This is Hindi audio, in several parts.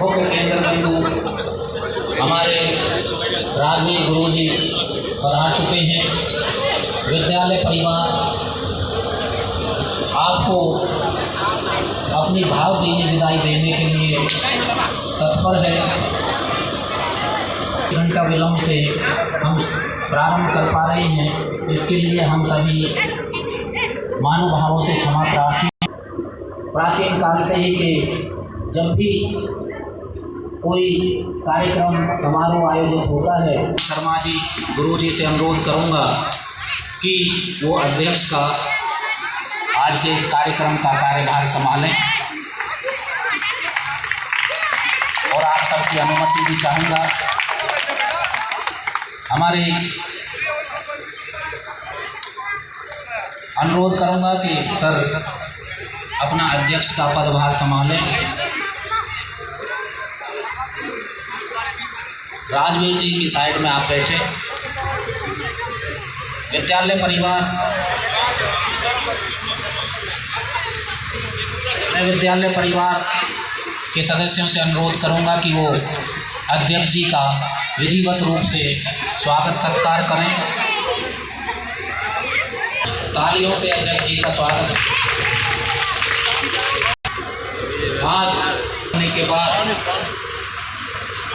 मुख्य केंद्र बिंदु हमारे राजवीर गुरु जी पधार चुके हैं। विद्यालय परिवार आपको अपनी भावभीनी विदाई देने के लिए तत्पर है। घंटा विलंब से हम प्रारंभ कर पा रहे हैं, इसके लिए हम सभी महानुभावों से क्षमा प्रार्थी हैं। प्राचीन काल से ही कि जब भी कोई कार्यक्रम समारोह आयोजित होता है, शर्मा जी गुरु जी से अनुरोध करूंगा कि वो अध्यक्ष का आज के इस कार्यक्रम का कार्यभार संभालें और आप सबकी अनुमति भी चाहूँगा। हमारे अनुरोध करूँगा कि सर अपना अध्यक्ष का पदभार संभालें। राजवीर जी की साइड में आप बैठे। विद्यालय परिवार, मैं विद्यालय परिवार के सदस्यों से अनुरोध करूंगा कि वो अध्यक्ष जी का विधिवत रूप से स्वागत सत्कार करें। तालियों से अध्यक्ष जी का स्वागत। आज होने के बाद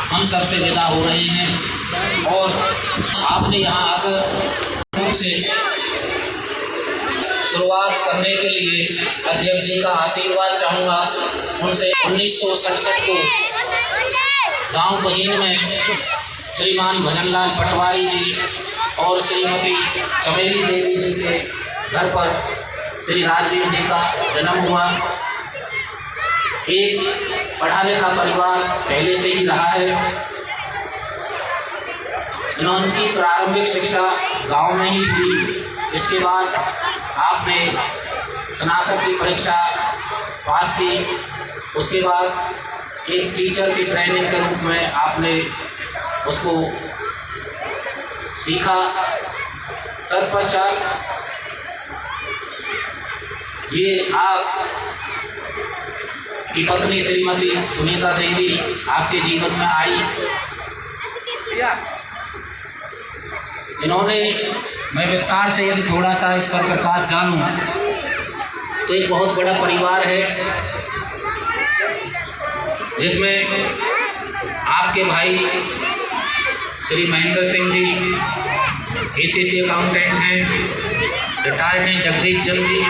हम सबसे विदा हो रहे हैं और आपने यहाँ आकर से शुरुआत करने के लिए अध्यक्ष जी का आशीर्वाद चाहूँगा। उनसे 1967 को गांव बहीन में श्रीमान भजनलाल पटवारी जी और श्रीमती चमेली देवी जी के घर पर श्री राजवीर जी का जन्म हुआ। एक पढ़ा लिखा परिवार पहले से ही रहा है। इनकी प्रारंभिक शिक्षा गांव में ही हुई। इसके बाद आपने स्नातक की परीक्षा पास की। उसके बाद एक टीचर की ट्रेनिंग के रूप में आपने उसको सीखा। तत्पश्चात ये आप की पत्नी श्रीमती सुनीता देवी आपके जीवन में आई। इन्होंने, मैं विस्तार से यदि थोड़ा सा इस पर प्रकाश डालूं तो एक बहुत बड़ा परिवार है जिसमें आपके भाई श्री महेंद्र सिंह जी एसीसी अकाउंटेंट हैं, रिटायर्ड हैं। जगदीश चंद जी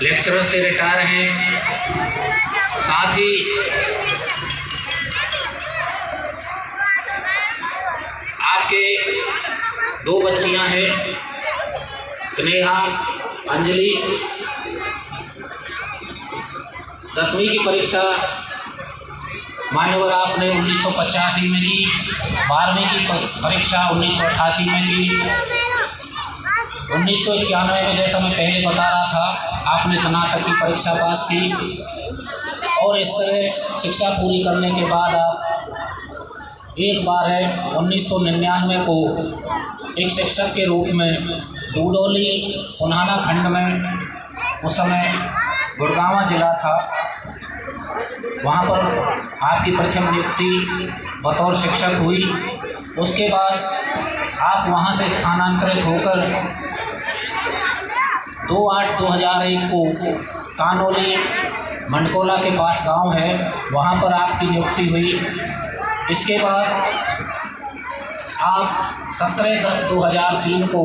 लेक्चरर से रिटायर हैं। साथ ही आपके दो बच्चियां हैं, स्नेहा, अंजलि। 10वीं की परीक्षा मान्यवर आपने 1985 में की। 12वीं की परीक्षा 1988 में की। 1991 में, जैसा मैं पहले बता रहा था, आपने स्नातक की परीक्षा पास की और इस तरह शिक्षा पूरी करने के बाद आप एक बार है 1999 को एक शिक्षक के रूप में डूडोली उन्हाना खंड में, उस समय गुड़गांव जिला था, वहाँ पर आपकी प्रथम नियुक्ति बतौर शिक्षक हुई। उसके बाद आप वहाँ से स्थानांतरित होकर 2/8/2001 को कानोली मंडकोला के पास गांव है, वहाँ पर आपकी नियुक्ति हुई। इसके बाद आप 17/10/2003 को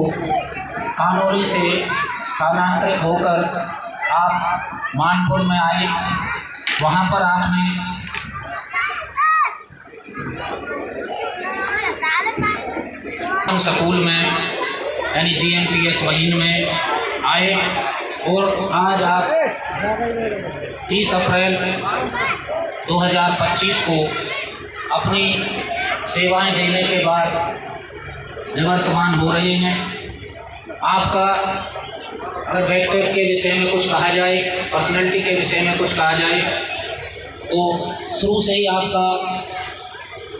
कानोली से स्थानांतरित होकर आप मानपुर में आए। वहाँ पर आपने स्कूल में यानी GNPS वहीन में आए और आज आप 30 अप्रैल 2025 को अपनी सेवाएं देने के बाद निवर्तमान हो रहे हैं। आपका अगर व्यक्तित्व के विषय में कुछ कहा जाए, पर्सनैलिटी के विषय में कुछ कहा जाए, तो शुरू से ही आपका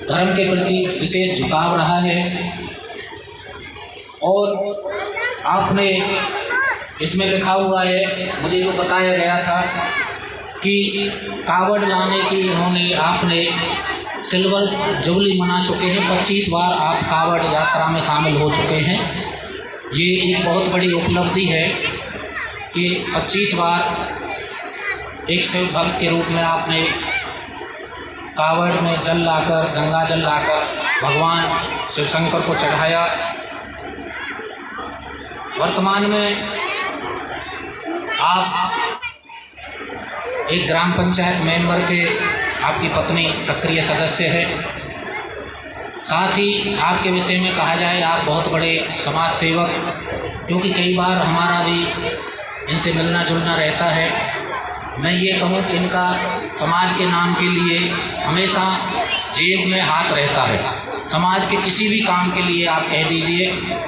धर्म के प्रति विशेष झुकाव रहा है और आपने इसमें लिखा हुआ है, मुझे जो बताया गया था कि कावड़ लाने की इन्होंने आपने सिल्वर जुबली मना चुके हैं। 25 बार आप कावड़ यात्रा में शामिल हो चुके हैं। ये एक बहुत बड़ी उपलब्धि है कि 25 बार एक शिव भक्त के रूप में आपने कावड़ में जल लाकर, गंगा जल लाकर भगवान शिव शंकर को चढ़ाया। वर्तमान में आप एक ग्राम पंचायत मेंबर के, आपकी पत्नी सक्रिय सदस्य है। साथ ही आपके विषय में कहा जाए आप बहुत बड़े समाज सेवक, क्योंकि कई बार हमारा भी इनसे मिलना जुलना रहता है। मैं ये कहूँ कि इनका समाज के नाम के लिए हमेशा जेब में हाथ रहता है। समाज के किसी भी काम के लिए आप कह दीजिए,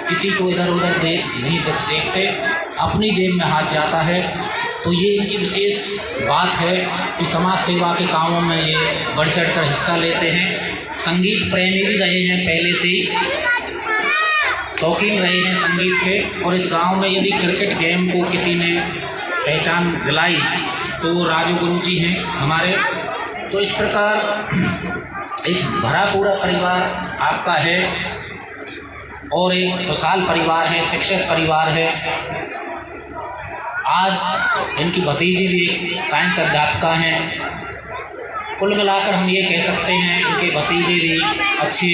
किसी को इधर उधर नहीं देखते, अपनी जेब में हाथ जाता है। तो ये इनकी विशेष बात है कि समाज सेवा के कामों में ये बढ़ चढ़ कर हिस्सा लेते हैं। संगीत प्रेमी भी रहे हैं, पहले से ही शौकीन रहे हैं संगीत के। और इस गांव में यदि क्रिकेट गेम को किसी ने पहचान दिलाई तो वो राजू गुरुजी हैं हमारे। तो इस प्रकार एक भरा पूरा परिवार आपका है और एक खुशहाल परिवार है, शिक्षक परिवार है। आज इनकी भतीजी भी साइंस अध्यापिका हैं। कुल मिलाकर हम ये कह सकते हैं इनके भतीजे भी अच्छी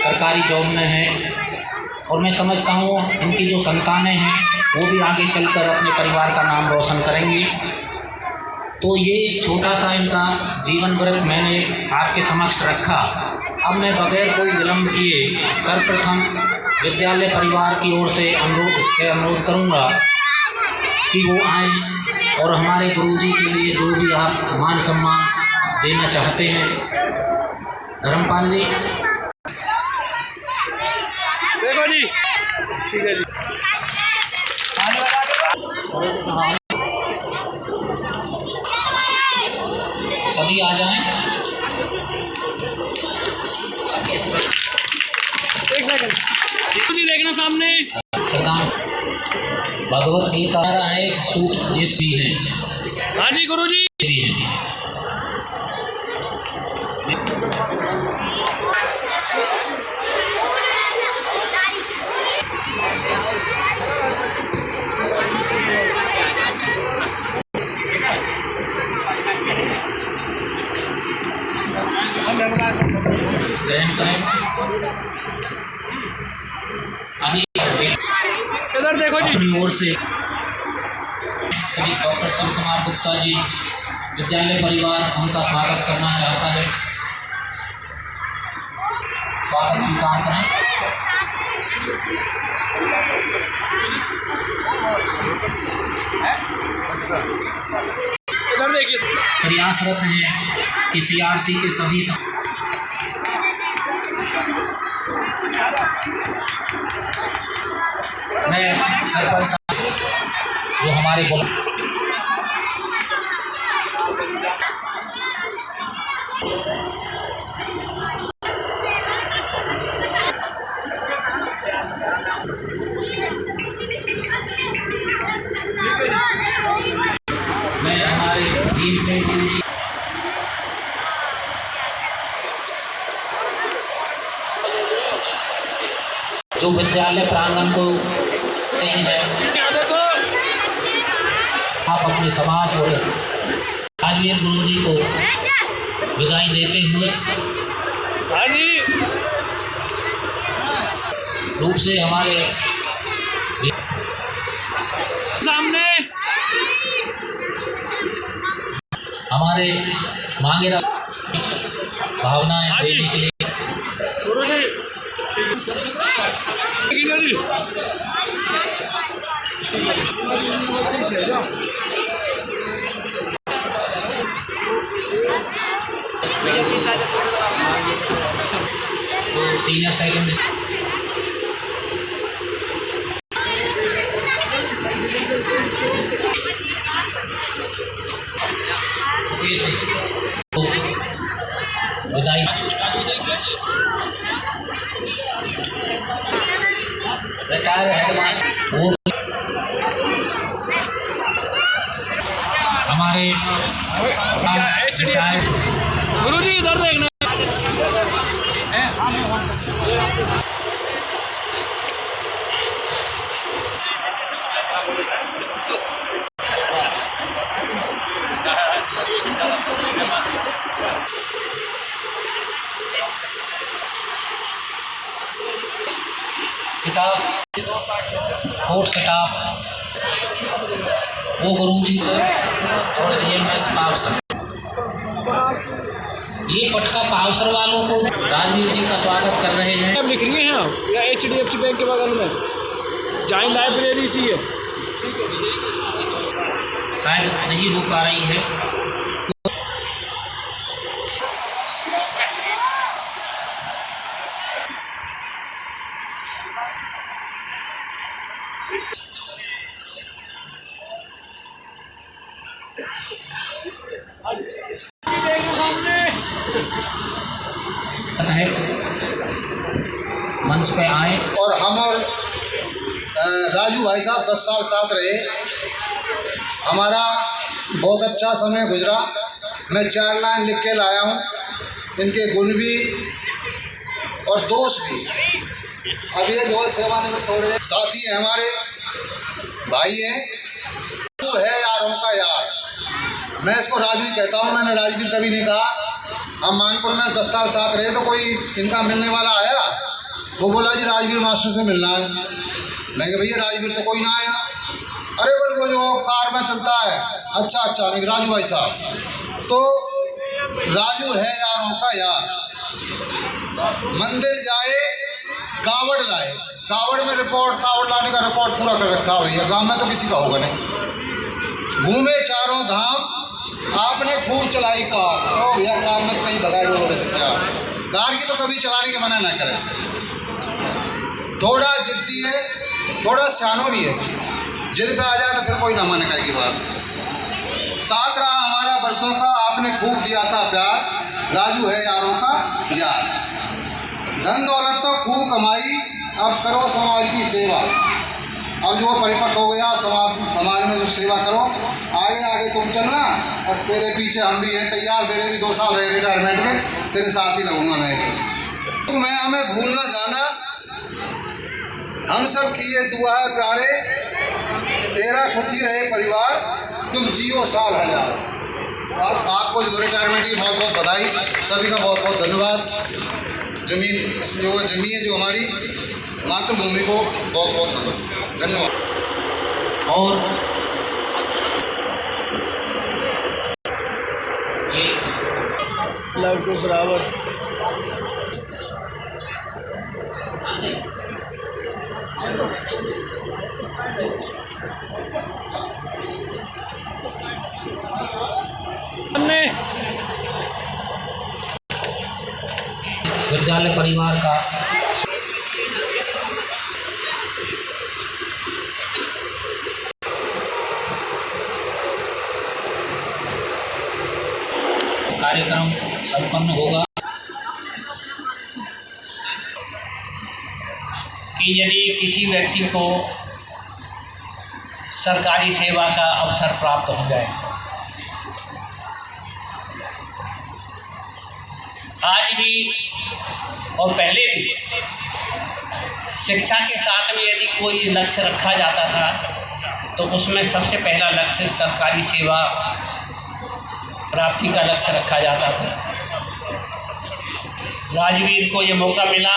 सरकारी जॉब में हैं। और मैं समझता हूँ इनकी जो संतानें हैं वो भी आगे चलकर अपने परिवार का नाम रोशन करेंगी। तो ये छोटा सा इनका जीवन वृत्त मैंने आपके समक्ष रखा। अब मैं बगैर कोई विलम्ब किए सर्वप्रथम विद्यालय परिवार की ओर से अनुरोध करूँगा कि वो आएँ और हमारे गुरुजी के लिए जो भी आप मान सम्मान देना चाहते हैं। धर्मपाल जी। देखो जी, ठीक है जी। सभी आ जाएं। एक सेकंड जी, देखना सामने। प्रधान भगवत गीता है, एक सूत्र जिस भी है। हाँ जी गुरुजी। भी है। ग्रहण करें। अभी इधर देखो जी। अपनी ओर से श्री डॉक्टर शिव कुमार गुप्ता जी विद्यालय परिवार उनका स्वागत करना चाहता है। स्वागत स्वीकार करें। इधर देखिए। प्रयासरत हैं कि CRC के सभी मैं सरपंच जो हमारे मैं हमारे टीम से जो विद्यालय प्रांगण को नहीं है, आप अपने समाज और राजवीर गुरु जी को विदाई देते हुए रूप से हमारे सामने हमारे मांगे भावनाएं देने के लिए तो सीनियर सेकेंडरी विदाई रिटायर हेडमास्टर वो हमारे गुरुजी इधर देखना। स्टाफ, कोर्ट स्टाफ, वो गुरुजी सर और GMS पावसर, ये पटका पावसर वालों को राजवीर जी का स्वागत कर रहे हैं। आप लिख रही हैं आप या HDFC बैंक के बगल में जॉइंट लाइब्रेरी सी है, शायद नहीं हो पा रही है। मंच पे आए और हम और राजू भाई साहब 10 साल साथ रहे। हमारा बहुत अच्छा समय गुजरा। मैं 4 लाइन लिख के लाया हूँ, इनके गुण भी और दोष भी। अब ये जो सेवा में थोड़े साथी हैं, हमारे भाई हैं, तो है यारों का यार। मैं इसको राजवीर कहता हूँ, मैंने राजवीर कभी नहीं कहा। हम मानपुर में 10 साल साथ रहे तो कोई इनका मिलने वाला आया, वो बोला जी राजवीर मास्टर से मिलना है। मैं कहा भैया राजवीर तो कोई ना आया। अरे बोल वो जो कार में चलता है, अच्छा मैं राजू भाई साहब। तो राजू है यारों का यार। मंदिर जाए कावड़ लाए, कावड़ में रिपोर्ट, कावड़ लाने का रिपोर्ट पूरा कर रखा भैया। गाँव में तो किसी का होगा नहीं। घूमे चारों धाम, आपने खूब चलाई कार। तो भैया कार में तो कहीं भगाए लोगों में सकते आप। कार की तो कभी चलाने के मना ना करें। थोड़ा जिद्दी है, थोड़ा सियानो भी है। जिद पे आ जाए तो फिर कोई ना माने कहेगी बात। साथ रहा हमारा बरसों का, आपने खूब दिया था प्यार। राजू है यारों का यार। धन दौलत तो खूब कमाई, अब करो समाज की सेवा। अब जो परिपक्व हो गया, समाज में जो सेवा करो। आगे तुम चलना और तेरे पीछे हम भी हैं तैयार। मेरे भी 2 साल रहे रिटायरमेंट में, तेरे साथ ही लगूंगा मैं। तो मैं हमें भूल ना जाना, हम सब की ये दुआ है प्यारे, तेरा खुशी रहे परिवार, तुम जियो साल हजार। आपको जो रिटायरमेंट की बहुत बहुत बधाई, सभी का बहुत बहुत धन्यवाद। जमीन जो हमारी मातृभूमि को बहुत बहुत धन्यवाद। और ये लवकुश रावत विद्यालय परिवार का कार्यक्रम संपन्न होगा कि यदि किसी व्यक्ति को सरकारी सेवा का अवसर प्राप्त हो जाए, आज भी और पहले भी शिक्षा के साथ में यदि कोई लक्ष्य रखा जाता था तो उसमें सबसे पहला लक्ष्य सरकारी सेवा प्राप्ति का लक्ष्य रखा जाता था। राजवीर को ये मौका मिला,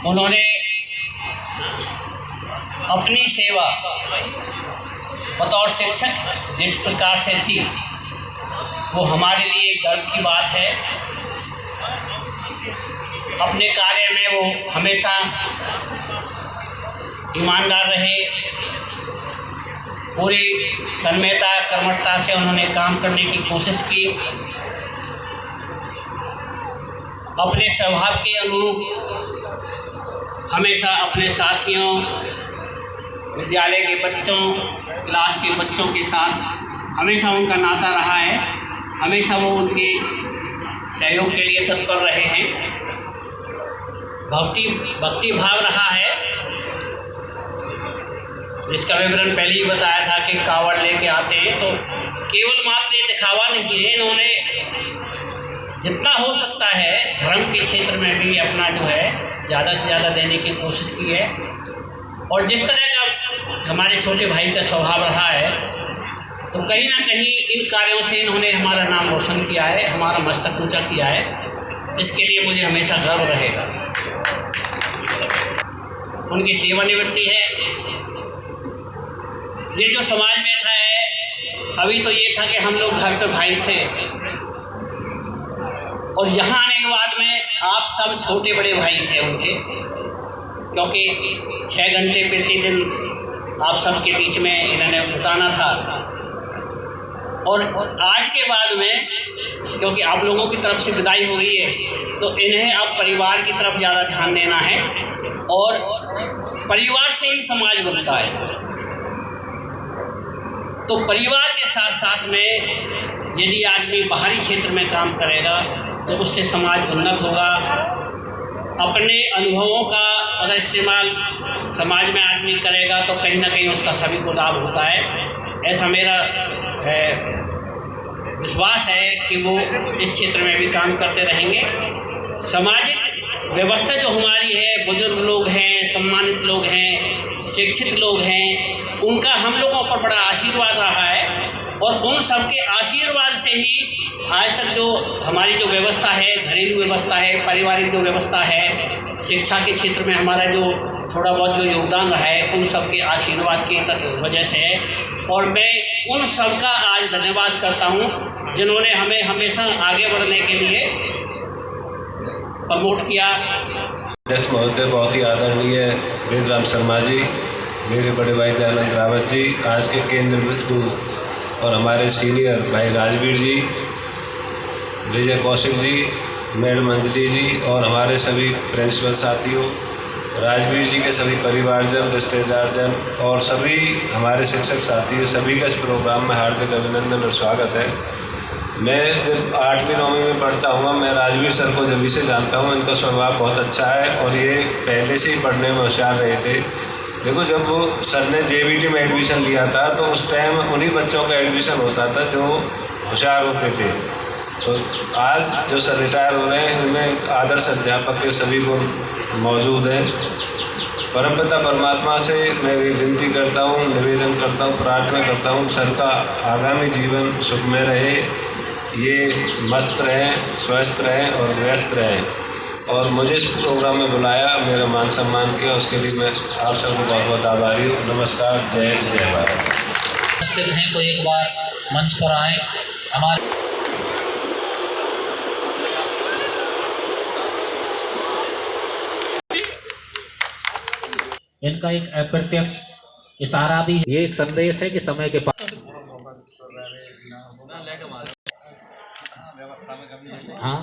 उन्होंने अपनी सेवा बतौर शिक्षक जिस प्रकार से थी वो हमारे लिए गर्व की बात है। अपने कार्य में वो हमेशा ईमानदार रहे, पूरी तन्मयता कर्मठता से उन्होंने काम करने की कोशिश की। अपने स्वभाव के अनुरूप हमेशा अपने साथियों, विद्यालय के बच्चों, क्लास के बच्चों के साथ हमेशा उनका नाता रहा है। हमेशा वो उनके सहयोग के लिए तत्पर रहे हैं। भक्ति भाव रहा है। जिसका विवरण पहले ही बताया था कि कावड़ लेके आते हैं, तो केवल मात्र ये दिखावा नहीं है, इन्होंने जितना हो सकता है धर्म के क्षेत्र में भी अपना जो है ज़्यादा से ज़्यादा देने की कोशिश की है। और जिस तरह का हमारे छोटे भाई का स्वभाव रहा है, तो कहीं ना कहीं इन कार्यों से इन्होंने हमारा नाम रोशन किया है, हमारा मस्तक ऊंचा किया है। इसके लिए मुझे हमेशा गर्व रहेगा। उनकी सेवानिवृत्ति है। ये जो समाज में था है, अभी तो ये था कि हम लोग घर पे भाई थे, और यहाँ आने के बाद में आप सब छोटे बड़े भाई थे उनके, क्योंकि 6 घंटे प्रतिदिन आप सबके बीच में इन्होंने उताना था। और आज के बाद में क्योंकि आप लोगों की तरफ से विदाई हो गई है, तो इन्हें अब परिवार की तरफ ज़्यादा ध्यान देना है, और परिवार से ही समाज बनता है। तो परिवार के साथ साथ में यदि आदमी बाहरी क्षेत्र में काम करेगा तो उससे समाज उन्नत होगा। अपने अनुभवों का अगर इस्तेमाल समाज में आदमी करेगा तो कहीं ना कहीं उसका सभी को लाभ होता है। ऐसा मेरा विश्वास है कि वो इस क्षेत्र में भी काम करते रहेंगे। सामाजिक व्यवस्था जो हमारी है, बुजुर्ग लोग हैं, सम्मानित लोग हैं, शिक्षित लोग हैं, उनका हम लोगों पर बड़ा आशीर्वाद रहा है, और उन सबके आशीर्वाद से ही आज तक जो हमारी जो व्यवस्था है, घरेलू व्यवस्था है, पारिवारिक जो व्यवस्था है, शिक्षा के क्षेत्र में हमारा जो थोड़ा बहुत जो योगदान रहा है, उन सब के आशीर्वाद की वजह से है। और मैं उन सब का आज धन्यवाद करता हूँ जिन्होंने हमें हमेशा आगे बढ़ने के लिए प्रमोट किया। अध्यक्ष महोदय, बहुत ही आदरणीय वेदराम शर्मा जी, मेरे बड़े भाई दयानंद रावत जी, आज के केंद्र बिंदु, और हमारे सीनियर भाई राजवीर जी, विजय कौशिक जी, मैडम अंजलि जी, और हमारे सभी प्रिंसिपल साथियों, राजवीर जी के सभी परिवारजन, रिश्तेदारजन, और सभी हमारे शिक्षक साथी, सभी का इस प्रोग्राम में हार्दिक अभिनंदन और स्वागत है। मैं जब 8वीं 9वीं में पढ़ता हुआ, मैं राजवीर सर को जब से जानता हूँ। इनका स्वभाव बहुत अच्छा है, और ये पहले से ही पढ़ने में होशियार रहे थे। देखो, जब वो सर ने JBT में एडमिशन लिया था, तो उस टाइम उन्हीं बच्चों का एडमिशन होता था जो होशियार होते थे। तो आज जो सर रिटायर हो रहे हैं, उनमें आदर्श अध्यापक के सभी गुण मौजूद हैं। परमपिता परमात्मा से मैं ये विनती करता हूँ, निवेदन करता हूँ, प्रार्थना करता हूँ, सर का आगामी जीवन सुखमय रहे, ये मस्त रहें, स्वस्थ रहें और व्यस्त रहें। और मुझे इस प्रोग्राम में बुलाया, मेरा मान सम्मान किया, उसके लिए मैं आप सबको बहुत बहुत आभारी हूँ। नमस्कार, जय हिंद, जय भारत। उपस्थित हैं तो एक बार मंच पर आए। हमारे इनका एक अप्रत्यक्ष इशारा भी, ये एक संदेश है कि समय के पास हाँ,